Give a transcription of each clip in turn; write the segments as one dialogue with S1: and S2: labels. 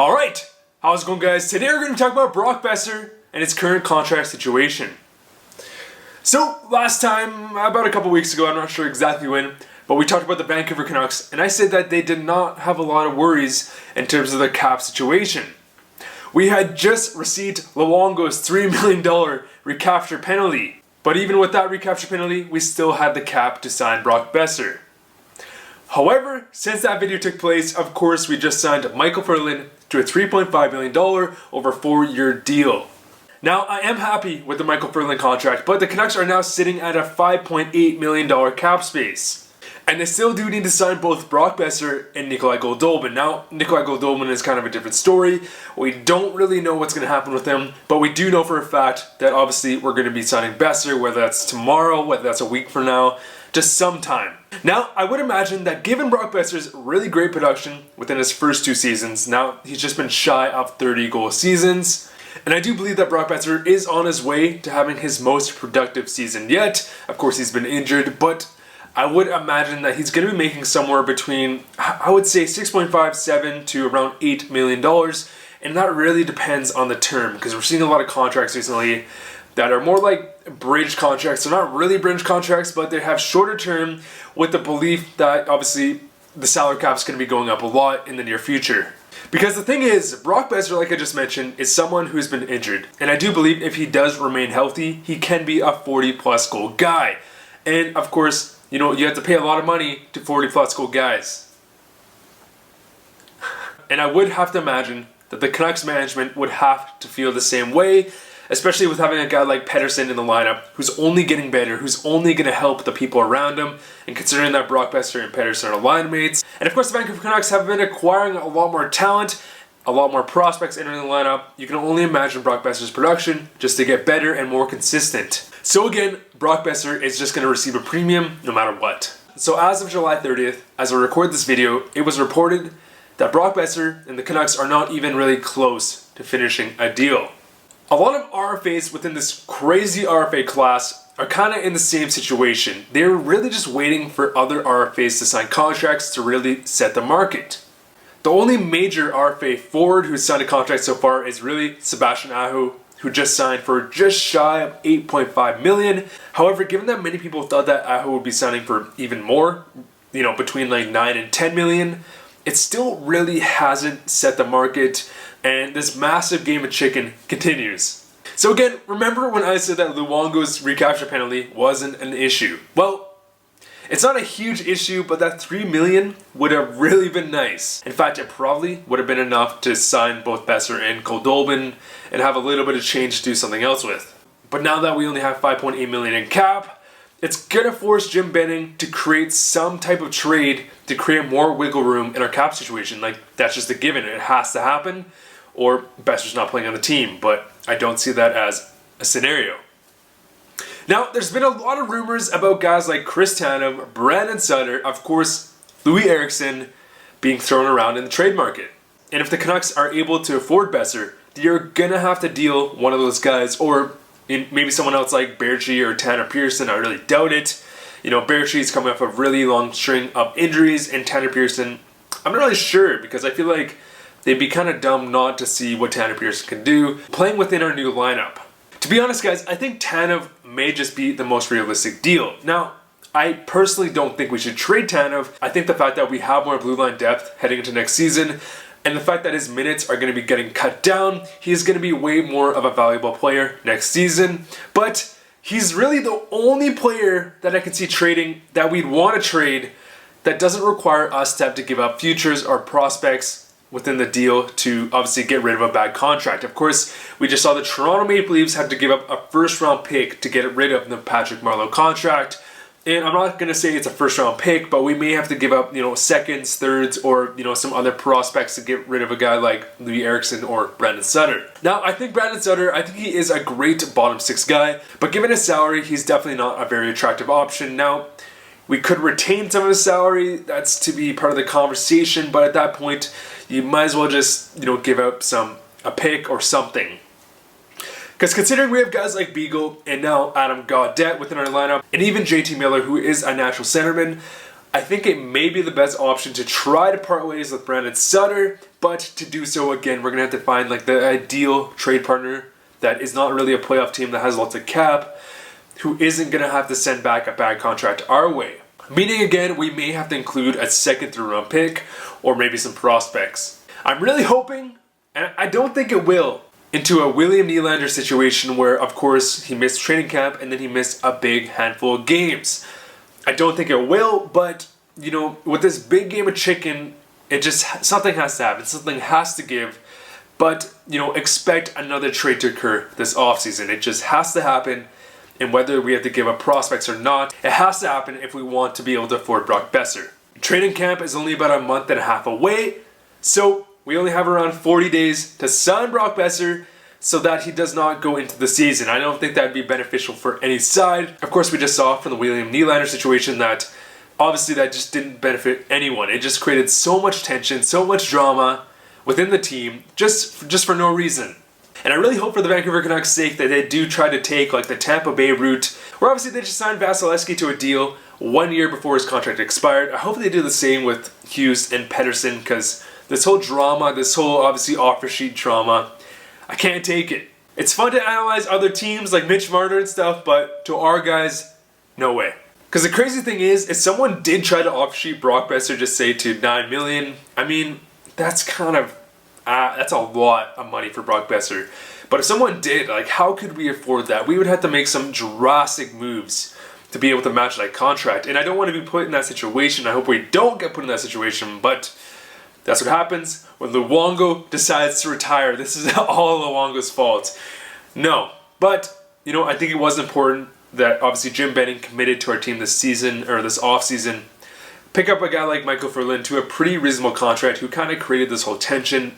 S1: Alright, how's it going, guys? Today we're going to talk about Brock Boeser and his current contract situation. So, last time, about a couple weeks ago, I'm not sure exactly when, but we talked about the Vancouver Canucks, and I said that they did not have a lot of worries in terms of their cap situation. We had just received Luongo's $3 million recapture penalty, but even with that recapture penalty, we still had the cap to sign Brock Boeser. However, since that video took place, of course, we just signed Michael Ferland to a $3.5 million over a 4-year deal. Now, I am happy with the Michael Ferland contract, but the Canucks are now sitting at a $5.8 million cap space. And they still do need to sign both Brock Boeser and Nikolai Goldobin. Now, Nikolai Goldobin is kind of a different story. We don't really know what's going to happen with him, but we do know for a fact that obviously we're going to be signing Boeser, whether that's tomorrow, whether that's a week from now, just sometime. Now, I would imagine that given Brock Boeser's really great production within his first 2 seasons, now he's just been shy of 30-goal seasons, and I do believe that Brock Boeser is on his way to having his most productive season yet. Of course, he's been injured, but I would imagine that he's going to be making somewhere between, I would say, 6.57 to around $8 million, and that really depends on the term, because we're seeing a lot of contracts recently that are more like bridge contracts. They're not really bridge contracts, but they have shorter term with the belief that obviously the salary cap is going to be going up a lot in the near future. Because the thing is, Brock Boeser, like I just mentioned, is someone who's been injured. And I do believe if he does remain healthy, he can be a 40-plus goal guy. And of course, you know, you have to pay a lot of money to 40-plus goal guys. And I would have to imagine that the Canucks management would have to feel the same way, especially with having a guy like Pettersson in the lineup who's only getting better, who's only going to help the people around him, and considering that Brock Boeser and Pettersson are line mates. And of course, the Vancouver Canucks have been acquiring a lot more talent, a lot more prospects entering the lineup. You can only imagine Brock Boeser's production just to get better and more consistent. So again, Brock Boeser is just going to receive a premium no matter what. So as of July 30th, as I record this video, it was reported that Brock Boeser and the Canucks are not even really close to finishing a deal. A lot of RFAs within this crazy RFA class are kind of in the same situation. They're really just waiting for other RFAs to sign contracts to really set the market. The only major RFA forward who's signed a contract so far is really Sebastian Aho, who just signed for just shy of $8.5 million. However, given that many people thought that Aho would be signing for even more, you know, between like 9 and 10 million, it still really hasn't set the market, and this massive game of chicken continues. So again, remember when I said that Luongo's recapture penalty wasn't an issue? Well, it's not a huge issue, but that $3 million would have really been nice. In fact, it probably would have been enough to sign both Boeser and Goldobin and have a little bit of change to do something else with. But now that we only have $5.8 million in cap, it's gonna force Jim Benning to create some type of trade to create more wiggle room in our cap situation. Like, that's just a given. It has to happen, or Boeser's not playing on the team, but I don't see that as a scenario. Now, there's been a lot of rumors about guys like Chris Tanev, Brandon Sutter, of course, Louis Eriksson being thrown around in the trade market. And if the Canucks are able to afford Boeser, you're gonna have to deal one of those guys, or maybe someone else like Berchi or Tanner Pearson. I really doubt it. You know, Berchi's coming off a really long string of injuries, and Tanner Pearson, I'm not really sure, because I feel like they'd be kind of dumb not to see what Tanner Pearson can do playing within our new lineup. To be honest, guys, I think Tanev may just be the most realistic deal. Now, I personally don't think we should trade Tanev. I think the fact that we have more blue line depth heading into next season, and the fact that his minutes are going to be getting cut down, he's going to be way more of a valuable player next season. But he's really the only player that I can see trading, that we'd want to trade, that doesn't require us to have to give up futures or prospects within the deal to obviously get rid of a bad contract. Of course, we just saw the Toronto Maple Leafs have to give up a first-round pick to get rid of the Patrick Marleau contract. And I'm not going to say it's a first-round pick, but we may have to give up, you know, seconds, thirds, or, you know, some other prospects to get rid of a guy like Louis Eriksson or Brandon Sutter. Now, I think Brandon Sutter, I think he is a great bottom 6 guy, but given his salary, he's definitely not a very attractive option. Now, we could retain some of his salary. That's to be part of the conversation, but at that point, you might as well just, you know, give up a pick or something. Because considering we have guys like Beagle and now Adam Gaudette within our lineup, and even JT Miller, who is a natural centerman, I think it may be the best option to try to part ways with Brandon Sutter, But to do so, again, we're going to have to find like the ideal trade partner that is not really a playoff team that has lots of cap, who isn't going to have to send back a bad contract our way. Meaning, again, we may have to include a second third round pick or maybe some prospects. I'm really hoping, and I don't think it will, into a William Nylander situation where, of course, he missed training camp and then he missed a big handful of games. I don't think it will, but, you know, with this big game of chicken, something has to happen, something has to give. But, you know, expect another trade to occur this offseason. It just has to happen. And whether we have to give up prospects or not, it has to happen if we want to be able to afford Brock Boeser. Training camp is only about a month and a half away, so we only have around 40 days to sign Brock Boeser so that he does not go into the season. I don't think that would be beneficial for any side. Of course, we just saw from the William Nylander situation that obviously that just didn't benefit anyone. It just created so much tension, so much drama within the team, just for no reason. And I really hope for the Vancouver Canucks' sake that they do try to take like the Tampa Bay route, where obviously they just signed Vasilevsky to a deal 1 year before his contract expired. I hope they do the same with Hughes and Pettersson, because this whole drama, this whole obviously offer sheet drama, I can't take it. It's fun to analyze other teams like Mitch Marner and stuff, but to our guys, no way. Because the crazy thing is, if someone did try to offer sheet Brock Boeser, just say to $9 million, I mean, that's kind of that's a lot of money for Brock Boeser. But if someone did, like, how could we afford that? We would have to make some drastic moves to be able to match that contract. And I don't want to be put in that situation. I hope we don't get put in that situation. But that's what happens when Luongo decides to retire. This is all Luongo's fault. No. But, you know, I think it was important that obviously Jim Benning committed to our team this season, or this offseason. Pick up a guy like Michael Ferland to a pretty reasonable contract who kind of created this whole tension.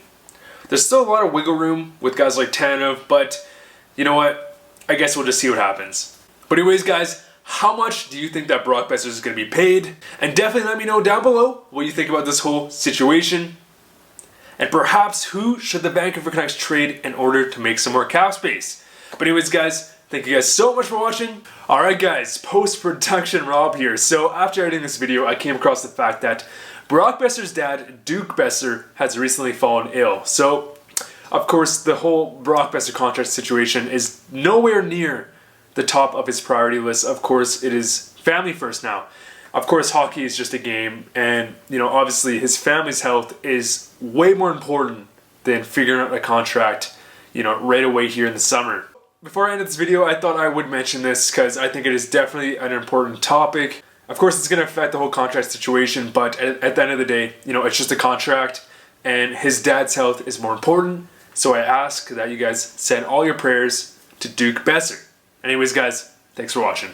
S1: There's still a lot of wiggle room with guys like Tanev, but you know what? I guess we'll just see what happens. But anyways, guys, how much do you think that Brock Boeser is going to be paid? And definitely let me know down below what you think about this whole situation. And perhaps who should the Vancouver Canucks trade in order to make some more cap space? But anyways, guys, thank you guys so much for watching. Alright guys, post-production Rob here. So after editing this video, I came across the fact that Brock Boeser's dad, Duke Boeser, has recently fallen ill. So, of course, the whole Brock Boeser contract situation is nowhere near the top of his priority list. Of course, it is family first now. Of course, hockey is just a game, and, you know, obviously his family's health is way more important than figuring out a contract, you know, right away here in the summer. Before I end this video, I thought I would mention this because I think it is definitely an important topic. Of course, it's going to affect the whole contract situation, but at the end of the day, you know, it's just a contract, and his dad's health is more important. So I ask that you guys send all your prayers to Duke Boeser. Anyways, guys, thanks for watching.